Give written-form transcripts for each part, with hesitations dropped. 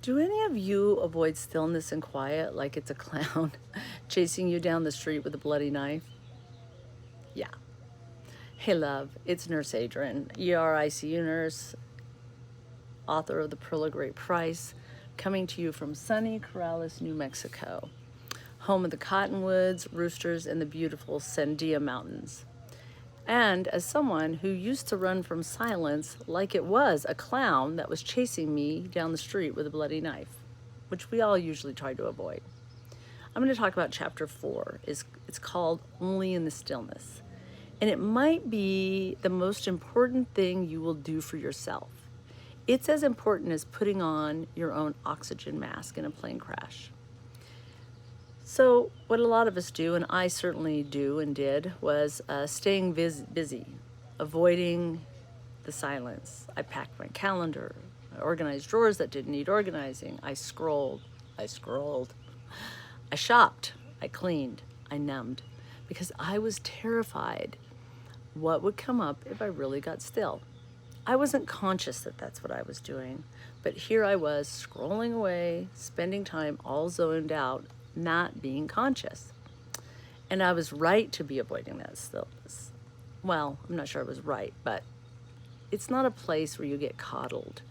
Do any of you avoid stillness and quiet like it's a clown chasing you down the street with a bloody knife? Yeah. Hey, love, it's Nurse Adrienne, ER-ICU nurse, author of The Pearl of Great Price, coming to you from sunny Corrales, New Mexico, home of the cottonwoods, roosters, and the beautiful Sandia Mountains. And as someone who used to run from silence like it was a clown that was chasing me down the street with a bloody knife, which we all usually try to avoid. I'm going to talk about chapter 4. It's called Only in the Stillness. And it might be the most important thing you will do for yourself. It's as important as putting on your own oxygen mask in a plane crash. So what a lot of us do, and I certainly do and did, was staying busy, avoiding the silence. I packed my calendar. I organized drawers that didn't need organizing. I scrolled. I shopped. I cleaned. I numbed. Because I was terrified what would come up if I really got still. I wasn't conscious that that's what I was doing, but here I was scrolling away, spending time all zoned out, not being conscious. And I was right to be avoiding that stillness. Well, I'm not sure I was right, but it's not a place where you get coddled.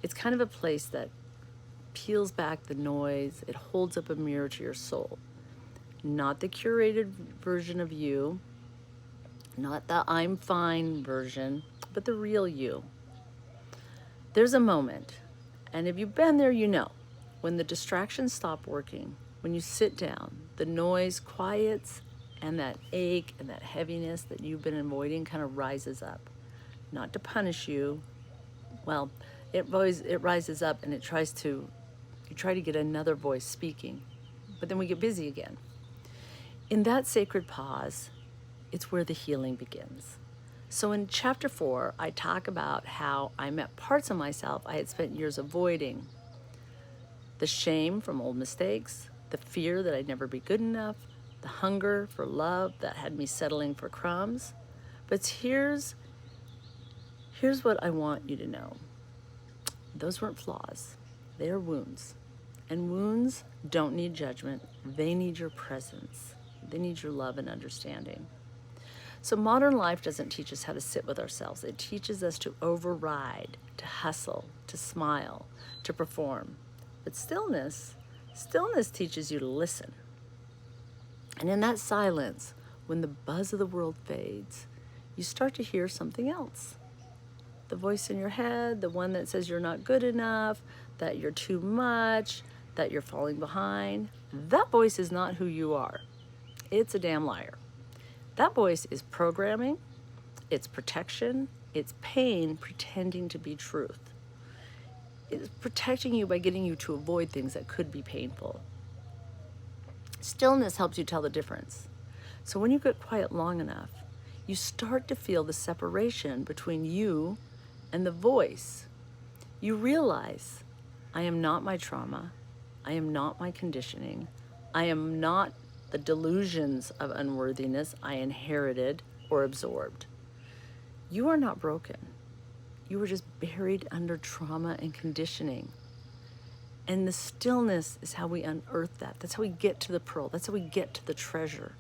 It's kind of a place that peels back the noise. It holds up a mirror to your soul. Not the curated version of you, not the I'm fine version, but the real you. There's a moment, and if you've been there, you know, when the distractions stop working, when you sit down, the noise quiets, and that ache and that heaviness that you've been avoiding kind of rises up. Not to punish you. Well, it rises up and you try to get another voice speaking, but then we get busy again. In that sacred pause, it's where the healing begins. So in chapter 4, I talk about how I met parts of myself I had spent years avoiding. The shame from old mistakes, the fear that I'd never be good enough, the hunger for love that had me settling for crumbs. But here's what I want you to know. Those weren't flaws. They are wounds. And wounds don't need judgment. They need your presence. They need your love and understanding. So modern life doesn't teach us how to sit with ourselves. It teaches us to override, to hustle, to smile, to perform. But stillness teaches you to listen. And in that silence, when the buzz of the world fades, you start to hear something else. The voice in your head, the one that says you're not good enough, that you're too much, that you're falling behind. That voice is not who you are. It's a damn liar. That voice is programming, it's protection, it's pain pretending to be truth. It's protecting you by getting you to avoid things that could be painful. Stillness helps you tell the difference. So when you get quiet long enough, you start to feel the separation between you and the voice. You realize, I am not my trauma, I am not my conditioning, I am not the delusions of unworthiness I inherited or absorbed. You are not broken. You were just buried under trauma and conditioning. And the stillness is how we unearth that. That's how we get to the pearl. That's how we get to the treasure,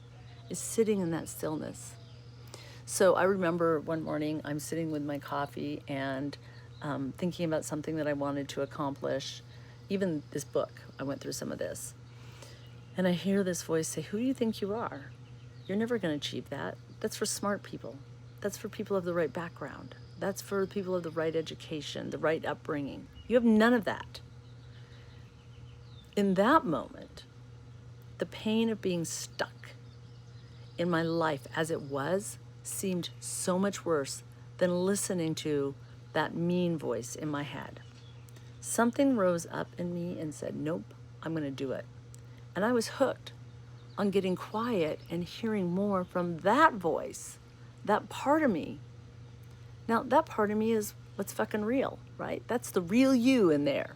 is sitting in that stillness. So I remember one morning I'm sitting with my coffee and thinking about something that I wanted to accomplish. Even this book, I went through some of this. And I hear this voice say, who do you think you are? You're never going to achieve that. That's for smart people. That's for people of the right background. That's for people of the right education, the right upbringing. You have none of that. In that moment, the pain of being stuck in my life as it was seemed so much worse than listening to that mean voice in my head. Something rose up in me and said, nope, I'm going to do it. And I was hooked on getting quiet and hearing more from that voice, that part of me. Now, that part of me is what's fucking real, right? That's the real you in there.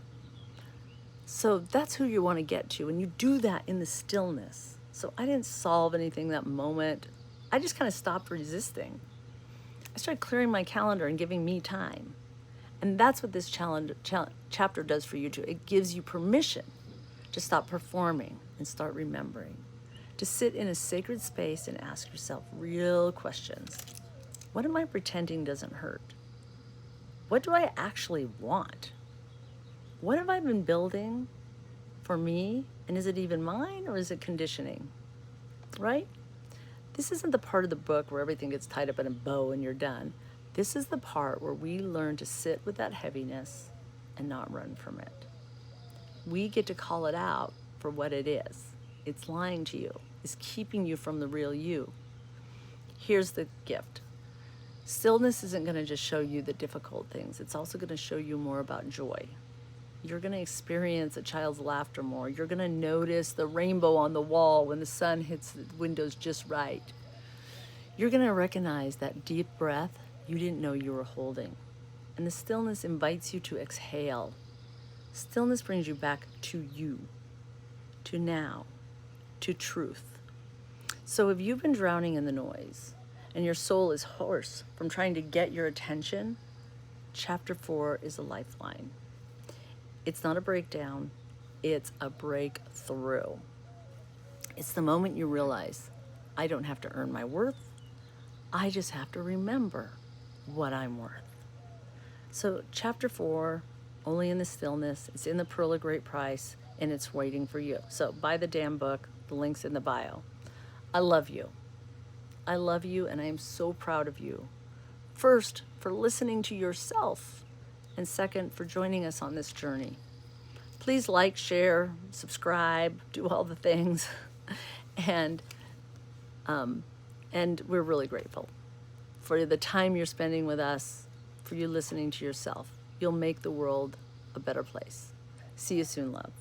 So that's who you want to get to, and you do that in the stillness. So I didn't solve anything that moment. I just kind of stopped resisting. I started clearing my calendar and giving me time. And that's what this chapter does for you too. It gives you permission to stop performing and start remembering, to sit in a sacred space and ask yourself real questions. What am I pretending doesn't hurt? What do I actually want? What have I been building for me? And is it even mine, or is it conditioning? Right? This isn't the part of the book where everything gets tied up in a bow and you're done. This is the part where we learn to sit with that heaviness and not run from it. We get to call it out for what it is. It's lying to you. It's keeping you from the real you. Here's the gift. Stillness isn't going to just show you the difficult things. It's also going to show you more about joy. You're going to experience a child's laughter more. You're going to notice the rainbow on the wall when the sun hits the windows just right. You're going to recognize that deep breath you didn't know you were holding. And the stillness invites you to exhale. Stillness brings you back to you, to now, to truth. So if you've been drowning in the noise and your soul is hoarse from trying to get your attention, chapter 4 is a lifeline. It's not a breakdown, it's a breakthrough. It's the moment you realize, I don't have to earn my worth, I just have to remember what I'm worth. So chapter 4, only in the stillness, it's in the Pearl of Great Price, and it's waiting for you. So buy the damn book, the link's in the bio. I love you. I love you, and I am so proud of you. First, for listening to yourself, and second, for joining us on this journey. Please like, share, subscribe, do all the things, and we're really grateful for the time you're spending with us, for you listening to yourself. You'll make the world a better place. See you soon, love.